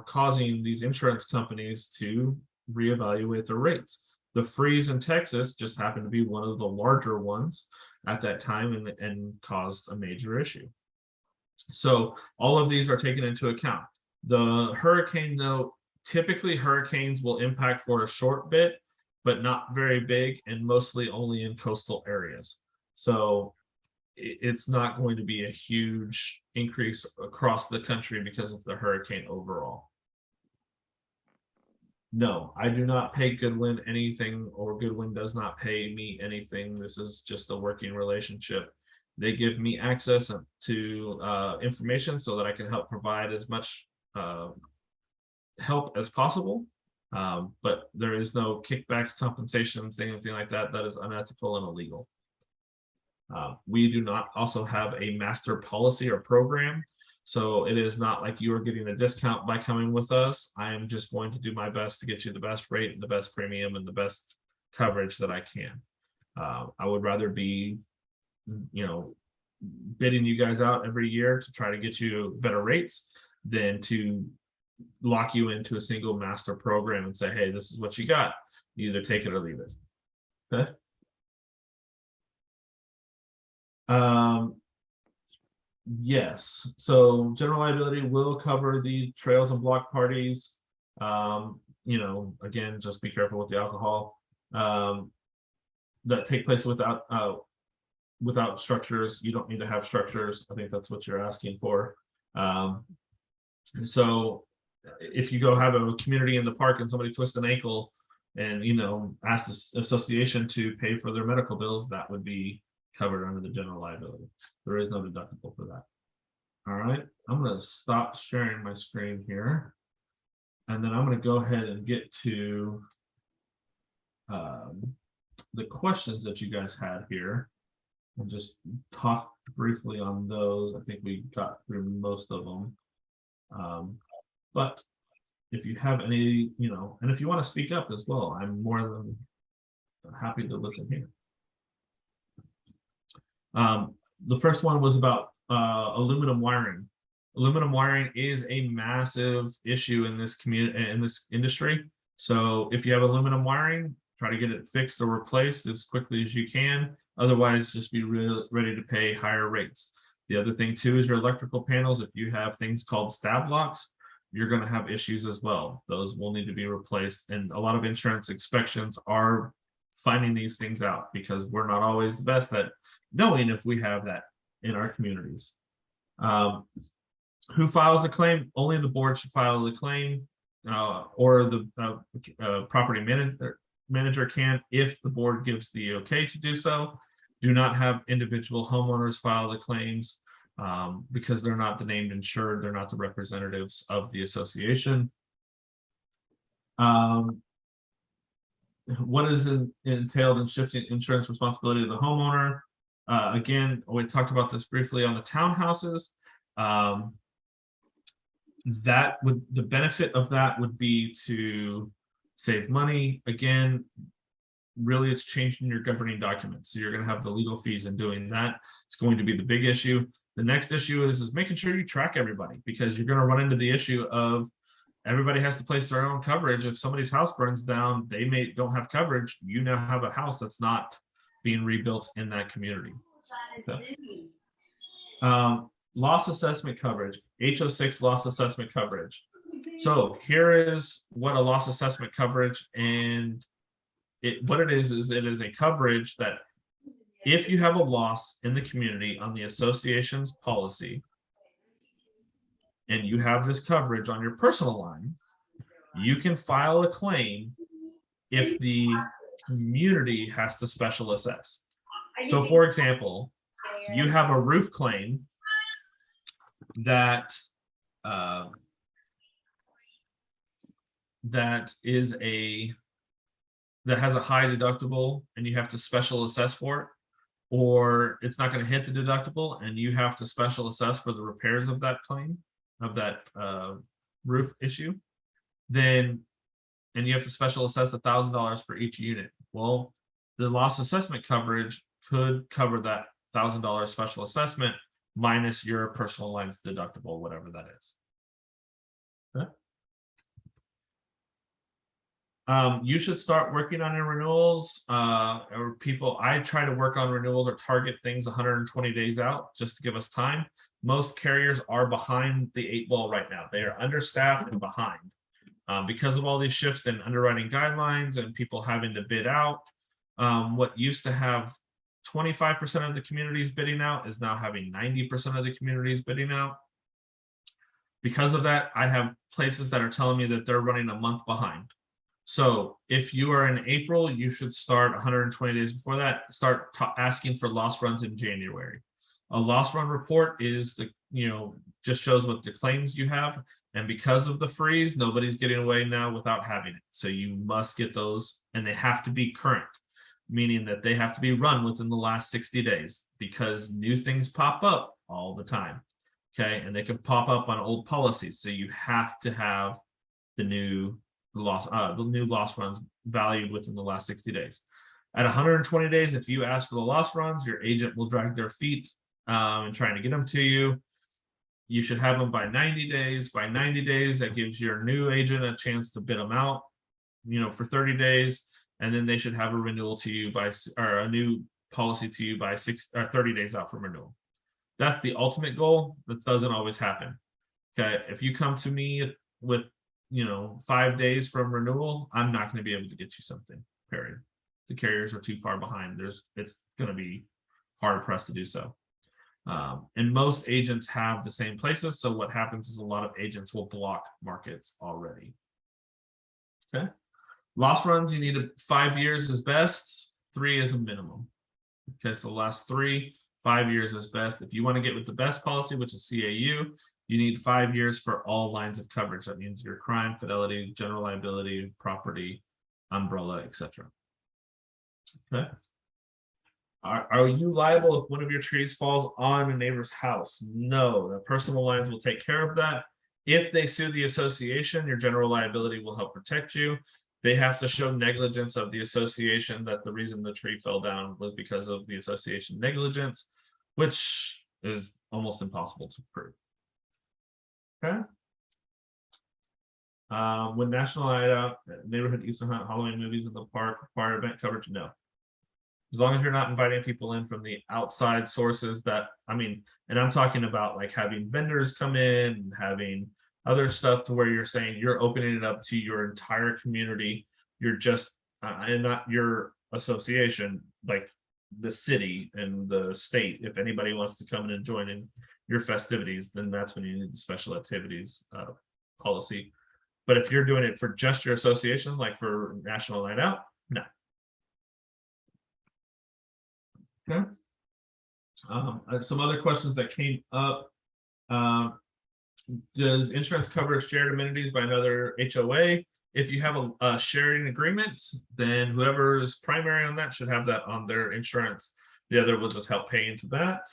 causing these insurance companies to reevaluate their rates. The freeze in Texas just happened to be one of the larger ones at that time and caused a major issue. So all of these are taken into account. The hurricane, though, typically hurricanes will impact for a short bit, but not very big, and mostly only in coastal areas. So it's not going to be a huge increase across the country because of the hurricane overall. No, I do not pay Goodwin anything, or Goodwin does not pay me anything. This is just a working relationship. They give me access to information so that I can help provide as much help as possible. But there is no kickbacks, compensations, anything like that. That is unethical and illegal. We do not also have a master policy or program. So it is not like you are getting a discount by coming with us. I am just going to do my best to get you the best rate and the best premium and the best coverage that I can. I would rather be, bidding you guys out every year to try to get you better rates than to lock you into a single master program and say, hey, this is what you got. You either take it or leave it. Okay. Yes, so general liability will cover the trails and block parties. Again, just be careful with the alcohol that take place without structures. You don't need to have structures. I think that's what you're asking for. So if you go have a community in the park and somebody twists an ankle and ask the association to pay for their medical bills, that would be covered under the general liability. There is no deductible for that. All right, I'm going to stop sharing my screen here, and then I'm going to go ahead and get to the questions that you guys had here and just talk briefly on those. I think we got through most of them, but if you have any, and if you want to speak up as well, I'm more than happy to listen here. The first one was about aluminum wiring. Aluminum wiring is a massive issue in this community, in this industry. So if you have aluminum wiring, try to get it fixed or replaced as quickly as you can. Otherwise, just be ready to pay higher rates. The other thing too is your electrical panels. If you have things called stab locks, you're going to have issues as well. Those will need to be replaced. And a lot of insurance inspections are finding these things out because we're not always the best at knowing if we have that in our communities. Who files a claim? Only the board should file the claim, or the property manager can, if the board gives the okay to do so. Do not have individual homeowners file the claims because they're not the named insured. They're not the representatives of the association. What is entailed in shifting insurance responsibility to the homeowner? Again, we talked about this briefly on the townhouses. The benefit of that would be to save money. Again, really it's changing your governing documents. So you're going to have the legal fees in doing that. It's going to be the big issue. The next issue is making sure you track everybody, because you're going to run into the issue of everybody has to place their own coverage. If somebody's house burns down, they don't have coverage. You now have a house that's not being rebuilt in that community. Okay. Loss assessment coverage, HO6 loss assessment coverage. So here is what a loss assessment coverage, and what it is it is a coverage that if you have a loss in the community on the association's policy, and you have this coverage on your personal line, you can file a claim if the community has to special assess. So for example, you have a roof claim that that has a high deductible and you have to special assess for it, or it's not going to hit the deductible and you have to special assess for the repairs of that claim, of that roof issue, then, and you have to special assess $1,000 for each unit. Well, the loss assessment coverage could cover that $1,000 special assessment minus your personal lines deductible, whatever that is. Okay. You should start working on your renewals. Or people, I try to work on renewals or target things 120 days out just to give us time. Most carriers are behind the 8 ball right now. They are understaffed and behind because of all these shifts in underwriting guidelines and people having to bid out. What used to have 25% of the communities bidding out is now having 90% of the communities bidding out. Because of that, I have places that are telling me that they're running a month behind. So if you are in April, you should start 120 days before that, start asking for loss runs in January. A loss run report is just shows what the claims you have. And because of the freeze, nobody's getting away now without having it. So you must get those, and they have to be current, meaning that they have to be run within the last 60 days because new things pop up all the time. Okay. And they can pop up on old policies. So you have to have the new loss runs valued within the last 60 days. At 120 days, if you ask for the loss runs, your agent will drag their feet in trying to get them to you. You should have them by 90 days. By 90 days, that gives your new agent a chance to bid them out, for 30 days. And then they should have a renewal to you or a new policy to you by 30 days out from renewal. That's the ultimate goal. That doesn't always happen. Okay. If you come to me with 5 days from renewal, I'm not going to be able to get you something, period. The carriers are too far behind. It's going to be hard pressed to do so. And most agents have the same places. So what happens is a lot of agents will block markets already. Okay. Loss runs, you need 5 years is best. 3 is a minimum. Okay. So the last 5 years is best. If you want to get with the best policy, which is CAU, you need 5 years for all lines of coverage. That means your crime, fidelity, general liability, property, umbrella, etc. Okay. Are you liable if one of your trees falls on a neighbor's house? No, the personal lines will take care of that. If they sue the association, your general liability will help protect you. They have to show negligence of the association, that the reason the tree fell down was because of the association negligence, which is almost impossible to prove. Okay. When National Night Out, neighborhood Easter hunt, Halloween movies in the park require event coverage? No. As long as you're not inviting people in from the outside sources and I'm talking about like having vendors come in and having other stuff to where you're saying you're opening it up to your entire community. You're just, and not your association, like the city and the state. If anybody wants to come in and join in your festivities, then that's when you need the special activities policy. But if you're doing it for just your association, like for National Night Out, no. Okay. Some other questions that came up. Does insurance cover shared amenities by another HOA? If you have a sharing agreement, then whoever's primary on that should have that on their insurance. The other will just help pay into that.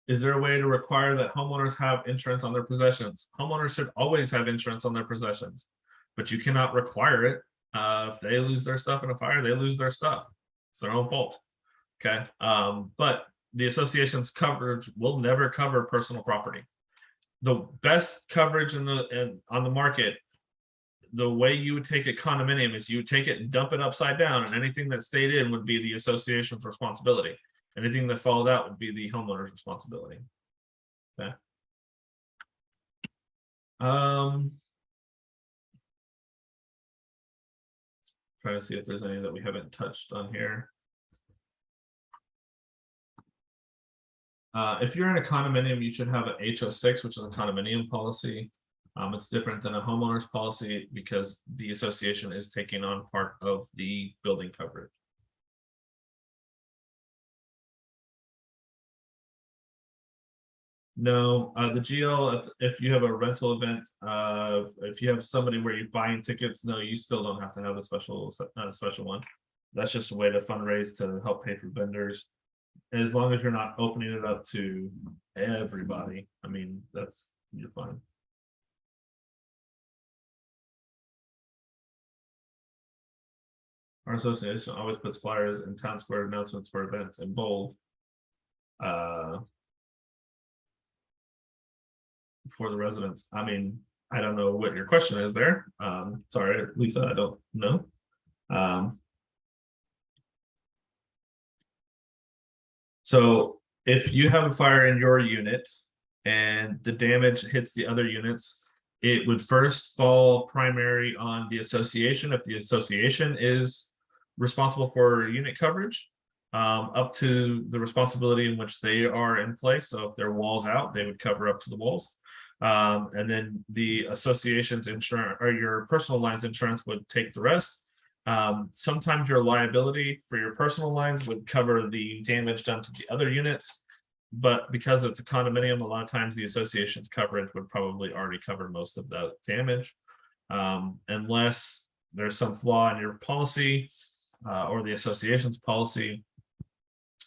Is there a way to require that homeowners have insurance on their possessions? Homeowners should always have insurance on their possessions, but you cannot require it. If they lose their stuff in a fire, they lose their stuff. It's their own fault. Okay. But the association's coverage will never cover personal property. The best coverage on the market, the way you would take a condominium is you would take it and dump it upside down, and anything that stayed in would be the association's responsibility. Anything that followed out would be the homeowner's responsibility. Okay. Trying to see if there's any that we haven't touched on here. If you're in a condominium, you should have an HO6, which is a condominium policy. It's different than a homeowner's policy because the association is taking on part of the building coverage. No, the GL, if you have a rental event, if you have somebody where you're buying tickets, no, you still don't have to have a special one. That's just a way to fundraise to help pay for vendors. As long as you're not opening it up to everybody, I mean, you're fine. Our association always puts flyers in town square announcements for events in bold. For the residents. I mean, I don't know what your question is there. Sorry, Lisa, I don't know. So if you have a fire in your unit and the damage hits the other units, it would first fall primary on the association if the association is responsible for unit coverage, up to the responsibility in which they are in place. So if their walls out, they would cover up to the walls. And then the association's insurance or your personal lines insurance would take the rest. Sometimes your liability for your personal lines would cover the damage done to the other units, but because it's a condominium, a lot of times the association's coverage would probably already cover most of that damage, unless there's some flaw in your policy or the association's policy.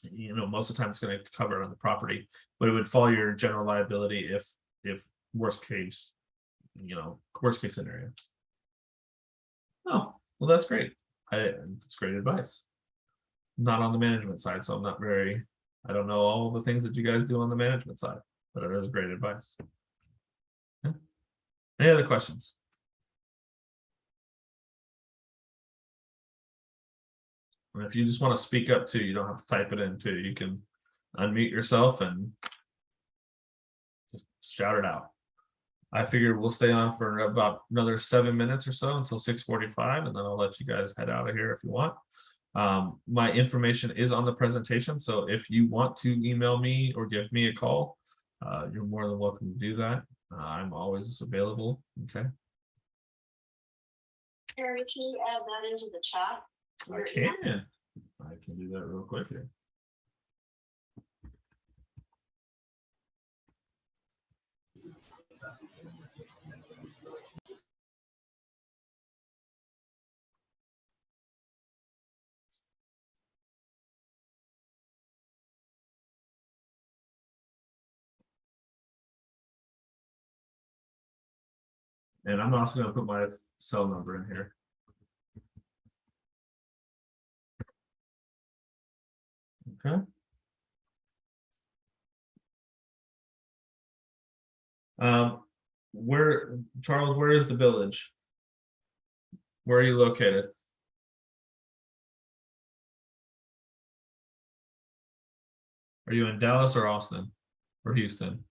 You know, most of the time it's going to cover it on the property, but it would follow your general liability if worst case scenario. Oh, well, that's great. It's great advice. Not on the management side, so I don't know all the things that you guys do on the management side, but it is great advice. Yeah. Any other questions? And if you just want to speak up too, you don't have to type it in too. You can unmute yourself and just shout it out. I figured we'll stay on for about another 7 minutes or so until 6:45, and then I'll let you guys head out of here if you want. My information is on the presentation, so if you want to email me or give me a call, you're more than welcome to do that. I'm always available. Okay. Harry, can you add that into the chat? I can do that real quick here. And I'm also going to put my cell number in here. Okay. Charles, where is the village? Where are you located? Are you in Dallas or Austin or Houston?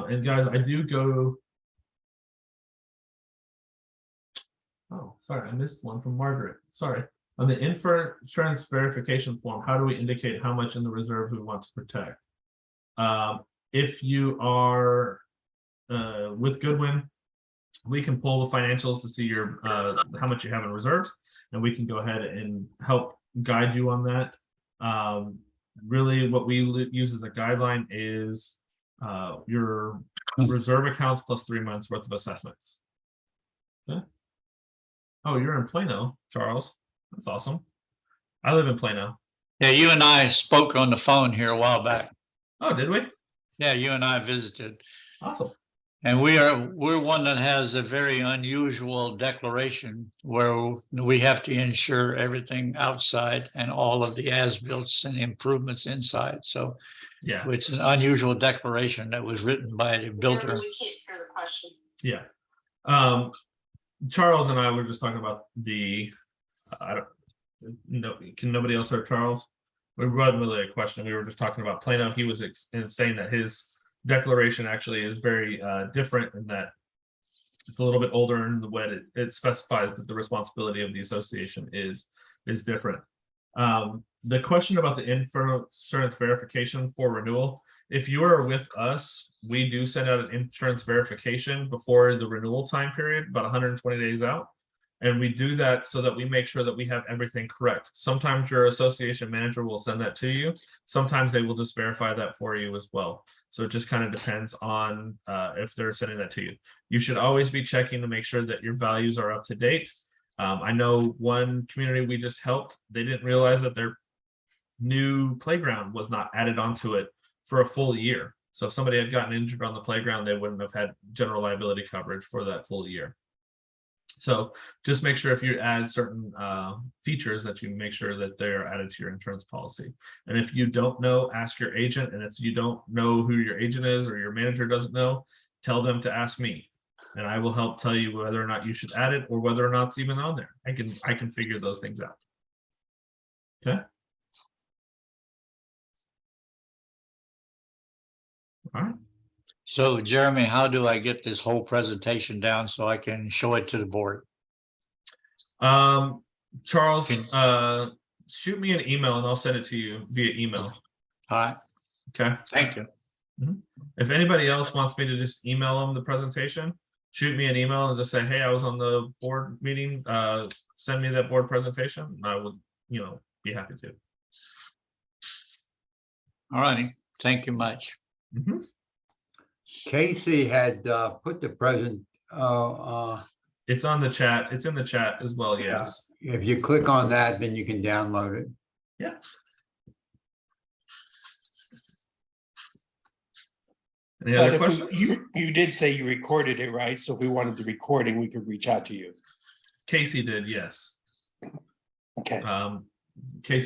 And guys, I do go. Oh, sorry, I missed one from Margaret. Sorry. On the insurance verification form, how do we indicate how much in the reserve we want to protect? If you are with Goodwin, we can pull the financials to see your how much you have in reserves, and we can go ahead and help guide you on that. Really, what we use as a guideline is your reserve accounts plus 3 months worth of assessments. Okay. Oh, you're in Plano, Charles. That's awesome. I live in Plano. Yeah, you and I spoke on the phone here a while back. Oh, did we? Yeah, you and I visited. Awesome. And we're one that has a very unusual declaration where we have to insure everything outside and all of the as-built and improvements inside. So Yeah, it's an unusual declaration that was written by the Jeremy, builder. we can't hear the question. yeah. Charles and I were just talking about the, I don't, no, can nobody else hear Charles? We wasn't really a question. We were just talking about Plano. He was saying that his declaration actually is very different in that it's a little bit older in the way it specifies that the responsibility of the association is different. The question about the insurance verification for renewal, if you are with us, we do send out an insurance verification before the renewal time period, about 120 days out. And we do that so that we make sure that we have everything correct. Sometimes your association manager will send that to you. Sometimes they will just verify that for you as well. So it just kind of depends on if they're sending that to you. You should always be checking to make sure that your values are up to date. I know one community we just helped, they didn't realize that their new playground was not added onto it for a full year. So if somebody had gotten injured on the playground, they wouldn't have had general liability coverage for that full year. So just make sure if you add certain features that you make sure that they're added to your insurance policy. And if you don't know, ask your agent. And if you don't know who your agent is or your manager doesn't know, tell them to ask me. And I will help tell you whether or not you should add it or whether or not it's even on there. I can figure those things out. Okay. All right. So Jeremy, how do I get this whole presentation down so I can show it to the board? Charles, shoot me an email and I'll send it to you via email. All right. Okay. Thank you. If anybody else wants me to just email them the presentation, shoot me an email and just say, hey, I was on the board meeting, send me that board presentation. And I would, be happy to. All righty. Thank you much. Casey had put the present, It's on the chat. It's in the chat as well. Yeah. Yes. if you click on that, then you can download it. Yeah. Any other questions? You did say you recorded it, right? So if we wanted the recording, we could reach out to you. Casey did. Yes. Okay. Casey